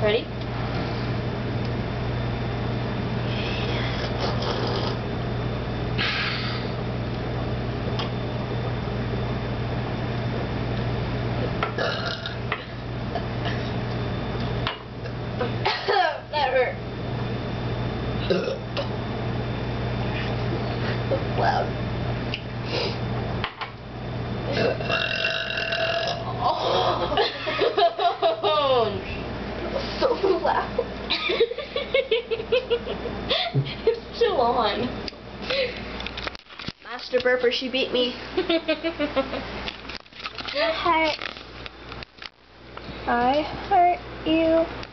Ready? That hurt. That's loud. Oh, so loud. It's still on. Master Burper, she beat me. I hurt you.